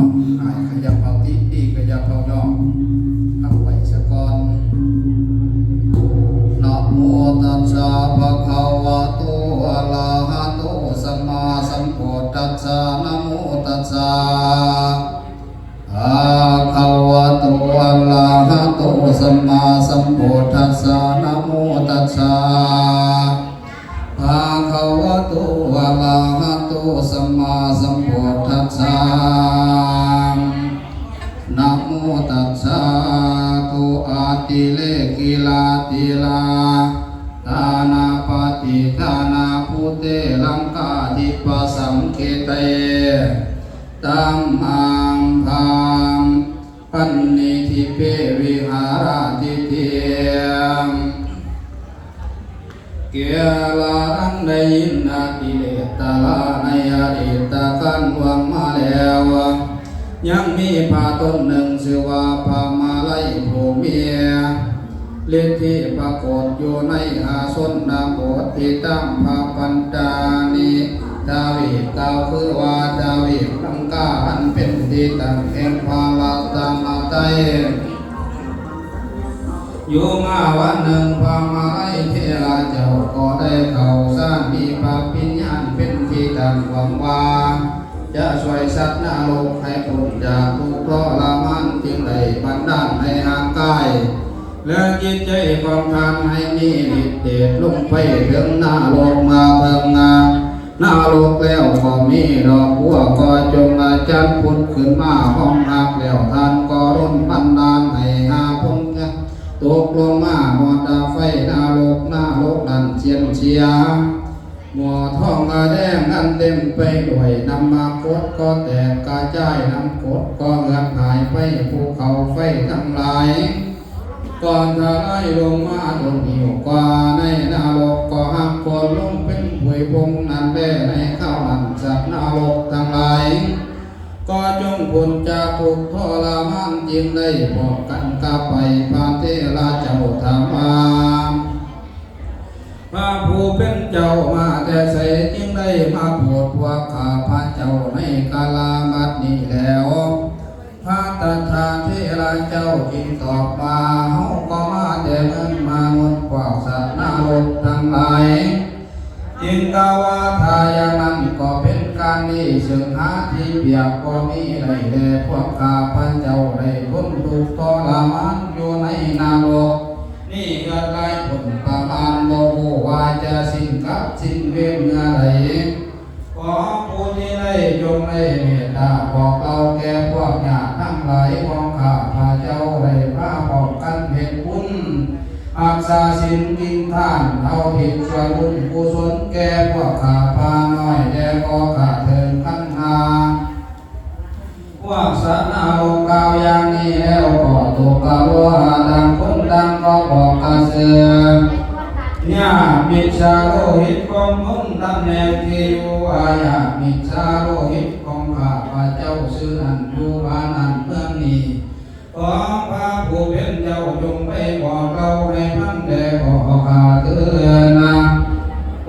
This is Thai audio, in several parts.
นาะหายขยับเอาติดีขยับเอาย่อเอาไว้สะก่อนนะโมตัสสะภะคะวะโตอะระหะโตสัมมาสัมพุทธัสสะนะโมตัสสะภะคะวะโตอะระหะโตสัมมาสัมพุทธัสสะนะโมตัสสะภะคะวะโตอะระหะโตสัมมาสัมพุทธัสสะนะโมตัสสะตุอาติเลกิลาติลาทานาปฏิทานาพุเตลังกาดิปสังเกเตตัมมังพังปันนิทิเปวิหารติเตเกลารังในยินนาติเลตลาในอดีตกันวังมาแล้วยังมีพาต้นหนึ่งชื่อว่าพามาไลภูเมียเลือที่ปรากฏอยู่ในอาสนนาโบสถ์ที่ตั้งพาปัญจานิดาวิดกล่าวคือว่าดาวิดลังกาอันเป็นที่ตั้งแห่งพาลาตามาไตอยู่มาวันหนึ่งพามาไลเทราเจ้าก็ได้เข้าสร้างมีพระปิญญาณเป็นที่ตั้งหวังว่าจะช่วยสัตว์นรกให้พ้นจากทุกข์ทรมานจึงได้บันดาลให้ห่างกายและจิตใจของท่านให้มีฤทธิ์เดชลงไปถึงนรกมาเพิ่งนรกแล้วก็มีดอกบัวก็จงอาจารย์พุทธขึ้นมาห้องหักแล้วท่านก็ร่นบันดาลให้หาพ้นตกลงมาหมดไฟนรกนั่นเชียนเชียหมอทองมาแดงอันเต็มไปด้วยน้ำมากดก็แตกกระจายน้ำกดก็เงือกหายไปภูเขาไฟทั้งหลายก่อนทลายลงมาโดนหิวกว่าในนรกก็หักคนลงเป็นผุยพงนั่นแด่ในข้าวนั่นสัตว์นรกทั้งหลายก็จงพ้นจากทุกข์ทรมานจึงได้บอกกันกลับไปพระเทราเจ้าธรรมพระผู้เป็นเจ้ามาแต่ใสจึงได้มาโปรดพวกข้าพระเจ้าในกาลาบัดนี้แล้วพระตถาเทราเจ้าจึงตอบมาเฮาก็มาแต่เมืองมนุษย์พวกสัตว์นรกทั้งหลายจึงกล่าวว่าถ้าอย่างนั้นก็เป็นการนี้ซึ่งหาที่เปรียบก็มีได้แด่พวกข้าพระเจ้าได้พ้นทุกข์ทรมานอยู่ในนรกนี่เกิดได้ผลประมาณโมโหว่าจะสิ้นกับสิ้นเวรเมื่อไรขอผู้ที่ได้จงได้เมตตาบอกเราแก่พวกญาติทั้งหลายของข้าพระเจ้าได้พระบอกกันเหตุบุญอักษาสินกินท่านเอาผิดส่วนบุญกุศลแก่พวกข้าพาน้อยแด่ก็ข้าเถิดขันหาพวกสัตว์นรกกล่าวอย่างนี้แล้วก็ตกกะลัวต่างคนต่างก็บอกกระเสือญาติมิจฉาโลหิตของคนตำแหน่งที่อยู่อาญามิจฉาโลหิตของข้าพระเจ้าชื่อนั้นอยู่บ้านนั้นเมืองนี้ขอพระผู้เป็นเจ้าจงไปบอกเราในพันแด่ขอข้าเถิดนะ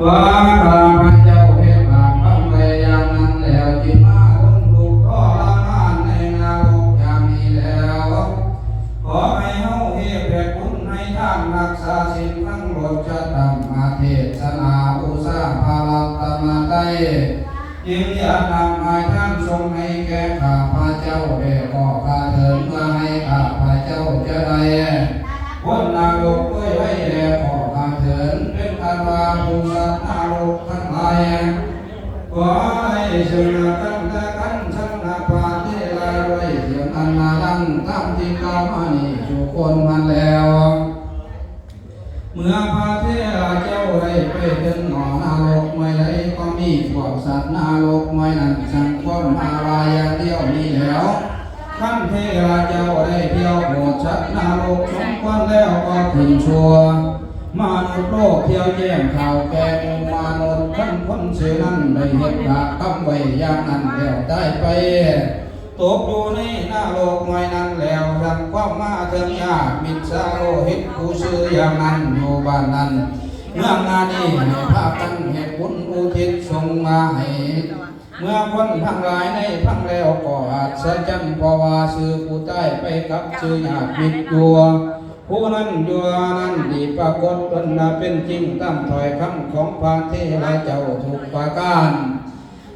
ว่าข้าพระเจ้าเห็นบาปทำไปอย่างนั้นแล้วจึงมาทนทุกข์ทรมานในนรกอย่างนี้แล้วขอให้เฮาเฮ็ดแผ่บุญให้ท่านรักษาศีลทั้งโลกจะธรรมเทศนาอุสาภารัตมาไตจึงอยากนำให้ท่านทรงให้แก่ข้าพระเจ้าได้ก็ข้าเถิดเพื่อให้ข้าพระเจ้าจะได้พ้นนรกด้วยไว้แด่ขอข้าเถิดเป็นอันว่าผู้สัตว์นรกทั้งหลายขอให้ชนะกันและกันชนะปาเทลาด้วยเสียงอันนาดังตามที่กล่าวมานี้ทุกคนมาแล้วเมื่อพระเทราเจ้าได้ไปถึงหนอนรกไม่ได้ก็มีพวกสัตว์นรกไม่นั้นสังคนมาวาอย่างเดียวนี้แล้วท่านเทราเจ้าได้เที่ยวโปรดสัตว์นรกสมควรแล้วก็ถึงชัวมนุษย์โลกเที่ยวแย่งข่าวแก่หมู่มนุษย์ท่านคนเสือนั้นได้เหตุบาปกรรมไว้อย่างนั้นแล้วได้ไปตกอยู่ในนรกไว้นั้นแล้วยังความมาถึงญาติมิตรสาโลหิตผู้ชื่ออย่างนั้นอยู่บ้านนั้นเมื่องานนี้ให้พากันเหตุบุญอุทิศส่งมาให้ เมื่อคนทั้งหลายในพังแล้วก็อาจสะจันเพราะว่าชื่อผู้ใต้ไปกับชื่อญาติมิตรตัวผู้นั้นอยู่นั้นดีปรากฏตนเป็นจริงตามถอยคำของพระเทระเจ้าทุกประการ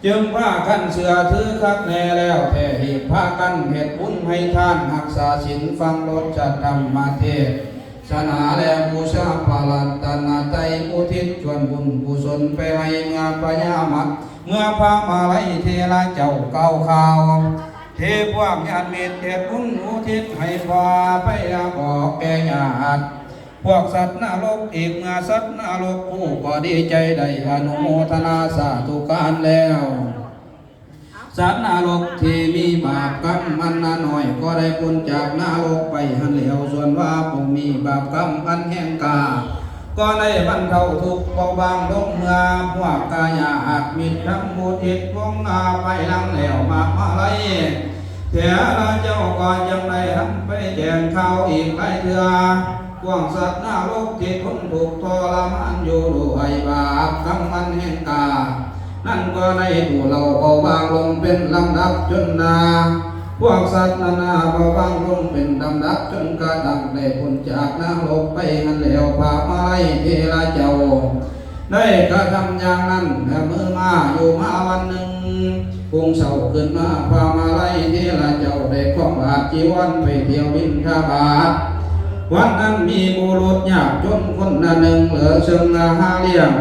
จึงพากันเสือถือคักแน่แล้วแท้เหตุพากันเหตุบุญให้ทานรักษาศีลฟังรสจัดธรรมเทศนาและบูชาพระรัตนตรัยอุทิศส่วนบุญกุศลไปให้เมื่อพญามัดเมื่อพระมาลัยเทระเจ้าเก่าข่าวเทพวกญาติมิตรเหตุบุญอุทิศให้พาไปบอกแก่ญาติพวกสัตว์นรกอีกเมื่อสัตว์นรกผู้ก็ดีใจได้อนุโมทนาสาธุการแล้วสัตว์นรกที่มีบาปกรรมอันน้อยก็ได้พ้นจากนรกไปหันเหลวส่วนว่าผู้มีบาปกรรมอันแห่งกาก็ได้บรรเทาทุกข์เบาบางลงเมื่อพวกกายาอาจมิตรทั้งบุตรอิทวงนาไปลังแล้วมาอะไรเถระเจ้าก็ยังได้ทำไปแจงข่าวอีกหลายเถื่อพวกสัตว์นรกที่ทนทุกข์ทรมานอยู่ด้วยบาปกรรมมันแห่งกานั่นก็ได้ถูกเราเบาบางลงเป็นลำดับจนนาพวกสัตว์นานาเบาบางลงเป็นลำดับจนกระดังได้พ้นจากนรกไปหันแล้วพามาไล่เทระเจ้าได้กระทำอย่างนั้นมือมาอยู่มาวันหนึ่งพุงเสาขึ้นมาพามาไล่เทระเจ้าได้คล้องบาทจีวรไปเที่ยวบิณฑบาตวันนั้นมีบุรุษยากจนคนหนึ่งเหลือเชิงหาเลี้ยง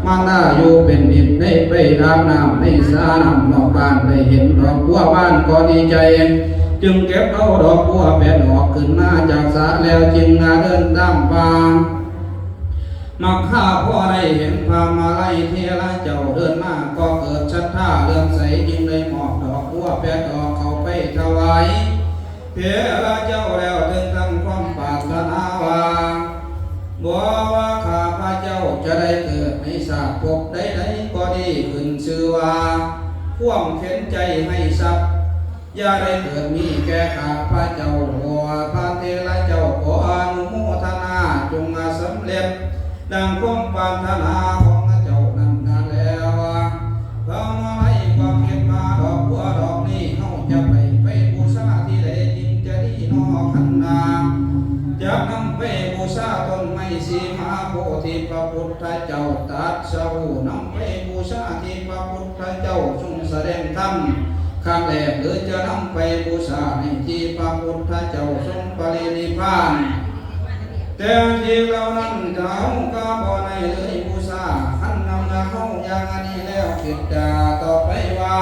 มันได้อยู่เป็นดินได้ไปอาบน้ำในสระน้ำนอกบ้านได้เห็นดอกบัวบ้านก็ดีใจจึงเก็บเอาดอกบัวแปดดอกขึ้นมาจากสระแล้วจึงเดินตามป่ามักข้าพ่อได้เห็นพามาไล่เทระเจ้าเดินมาก็เกิดศรัทธาเลื่อมใสจึงได้มอบดอกบัวแปดดอกเข้าไปถวายเทระเจ้าแล้วถึงตั้งความปรารถนาว่าบ่ว่าข้าพระเจ้าจะได้เกิดในศาสตร์ภพใดๆก็ดีขึ้นชื่อว่าความเข็นใจให้ทรัพย์อย่าได้เกิดมีแก่ข้าพระเจ้าหัวพระเทระเจ้าขออนุโมทนาจงสำเร็จดังความปรารถนาของเจ้านั้นแล้วพระมาลัยความเห็นมาดอกบัวดอกนี้เฮาจะไปบูชาที่ใดจึงจะดีนอขันนาจะนำไปบูชาต้นไม้สีมหาโพธิพระพุทธเจ้าตรัสรู้นำไปบูชาที่พระพุทธเจ้าทรงแสดงธรรมข้างแรกหรือจะนำไปบูชาในที่พระพุทธเจ้าทรงปรินิพพานแต่ที่เรานั้นเจ้าก็บ่ได้เลยบูชาขันนำเฮาอย่างนี้แล้วคิดต่อไปว่า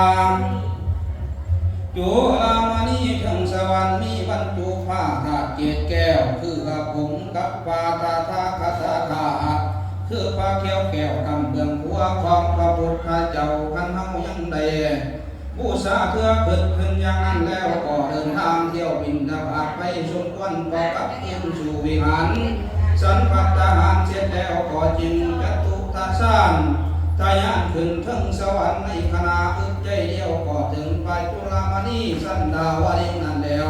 จุฬามณีถึงสวรรค์มีบรรจุผ้าธาตุเกศแก้วคือกับผงกับปาตาทาคาตาคาคือผ้าเขียวแก้วกำเบื้องหัวของพระพุทธเจ้าขันเฮายังได้บูชาเพื่อขึ้นอย่างนั้นแล้วก็เดินทางเที่ยวบิณฑบาตไปสมควรพอกับขึ้นสู่วิหารสันพัตตาหารเสร็จแล้วก็จึงจตุทัสสานทายานขึ้นถึงสวรรค์ในขณะอึดใจเดียวก็ถึงไปจุฬามณีสันดาวดึงนั่นแล้ว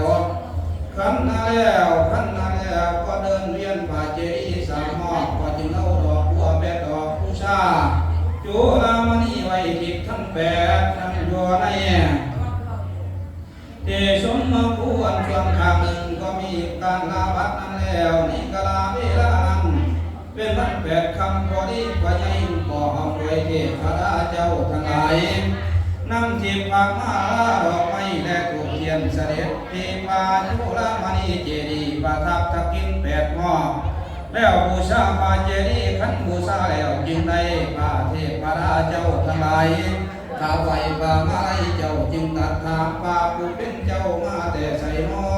ขันนาแล้วก็เดินเวียนป่าเจดีย์สามหอกก็จึงเอาดอกบัวแปดดอกบูชาจุฬามณีไว้ทิพย์ทั้งแปดทั้งยัวในเทสมมาผู้อันช่วงข้างหนึ่งก็มีการลาบัดนั้นแล้วนี่กลาเวลานั้นเป็นวันแปดคำพอดีพระยินก่อเอาไว้เทพราเจ้าทั้งหลายนำทิพย์ภาคมาดอกไม้และถูกเทียนเสด็จที่ป่าจุฬามณีเจดีย์ประทับทักกินแปดหม้อแล้วบูชาป่าเจดีย์ขันบูชาแล้วจึงได้พระเทพราเจ้าทั้งหลายข้าไว้ป่ามาลัยเจ้าจึงตัดถามป่าผู้เป็นเจ้ามาแต่ใส่นอ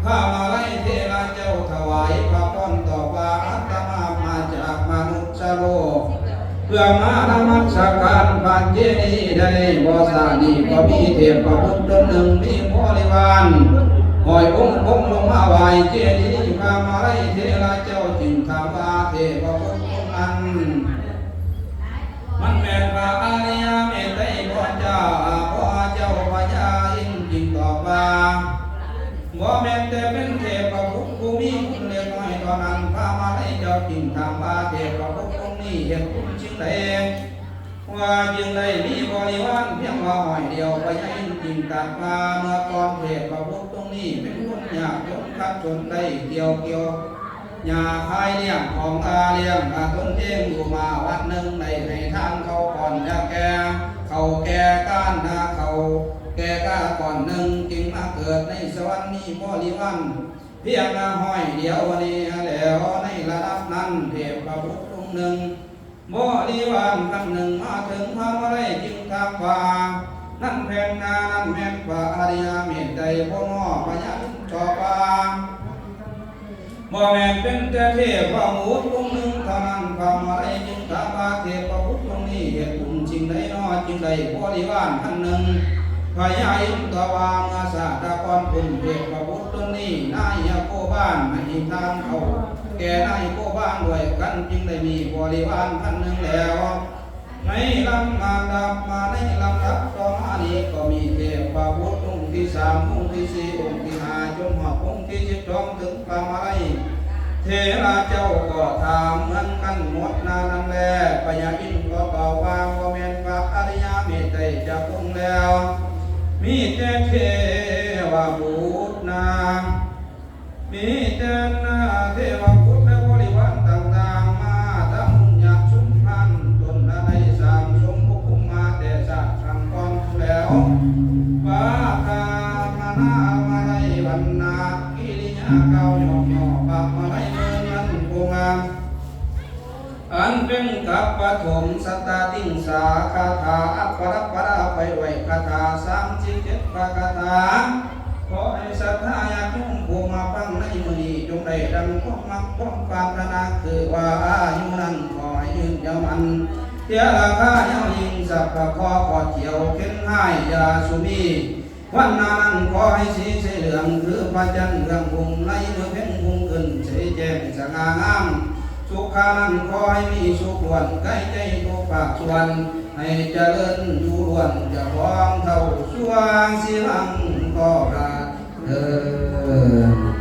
ข้ามาลัยเทระเจ้าถวายพระพรต่อป่าอัตมาจากมนุษย์โลกเพื่อมานมัสการพระเจดีย์ได้บ่สานีก็มีเทพประพุทธหนึ่งมีบริวารหอยองค์ลงมาไหวเจดีย์ข้ามาลัยเทระเจ้าจึงถามว่าเทพประพุทธนั้นมันแม่นพระอริยเมตไตรพ่อเจ้าพญาอินทร์จึงตอบว่าบ่แม่นแต่เป็นเทพประพุทธผู้มีคุณเล็กน้อยตอนนั้นพามาให้เจ้าจึงถามว่าเทพประพุทธองค์นี้เห็นคุณจึงใด ว่าจึงได้มีบริวารเพียงว่าหอยเดียวไปให้จริงตัดมาเมื่อก่อนเทศพระพุทธตรงนี้เป็นคนยากจนคัดจนได้เกี่ยวหญ้าคายเลี้ยงของอาเลี้ยงอาต้นเทียงอยู่มาวัดหนึ่งในทางเขาก่อนจะแก่เขาแก่ก้านนาเขาแก่ก้าก่อนหนึ่งจึงมาเกิดในสวรรค์มีบริวารเพียงหอยเดียวนี้แล้วในระดับนั้นเทพพระพุทธองค์หนึ่งบริวารคำหนึ่งมาถึงพระอะไรจึงทำว่านั่นแผ่นนานั่นแม่นว่าอริยเมตใจพ่อหม้อพยัญชอปาบ่แม่นเป็นแต่เทพพระมุตองค์หนึ่งเท่านั้นคำอะไรจึงถามว่าเทพพระพุทธองค์นี้เหตุบุญจริงใดน้อจึงได้บริวารท่านหนึ่งพญาอินทวาเมื่อศาสตรกรคุณเทพพระพุทธองค์นี้นายโกบ้านให้ทางเขาแก่นายโกบ้านด้วยกันจึงได้มีบริวารท่านหนึ่งแล้วในลำมาในลำดับต่อมานี้ก็มีเทพพระพุทธองค์ที่สามองค์ที่สี่องค์ที่ห้าจนหอดองค์ที่12ถึงพระมาลัยเทระเจ้าก็ถามเหมือนกันหมดนานั้นแลพญาอินทร์ก็ตอบว่าบ่แม่นพระอริยเมตไตรจะคงแล้วมีแต่เทวบุตรนามีแต่นาเทวบุตรและบริวารต่างๆมาทั้งหยาบชุมพันตนในสามสมภพมาแต่ศาสตร์คำก่อนแล้วปาคามานามาไลวันนากิริยาเก่าหยอกปากมาไลเมืองนั้นโกงามอันเป็นกับปฐมสัตตติงสาคาถาอัปปรัปปราไปด้วยคาถา37พระคาถาขอให้ศรัทธาญาติโยมผู้มาฟังในมื้อนี้จงได้ดังความมักความปรารถนาคือว่าอายุนั้นขอให้ยืนยาวมันเทียราคายาวยิ่งสัพพะขอขอเขียวเข็นให้ยาสุมีวันนั้นขอให้สีเหลืองคือพระจันทร์เรืองพุ่งในเมื่อเพ็ญพุ่งขึ้นสีแจ่มสง่างามสุขานั้นขอให้มีสุขวันใกล้ใจทุกภาคส่วนให้เจริญอยู่ล้วนจะพ้องเท่าสว่างสีหลังก็ราเถิด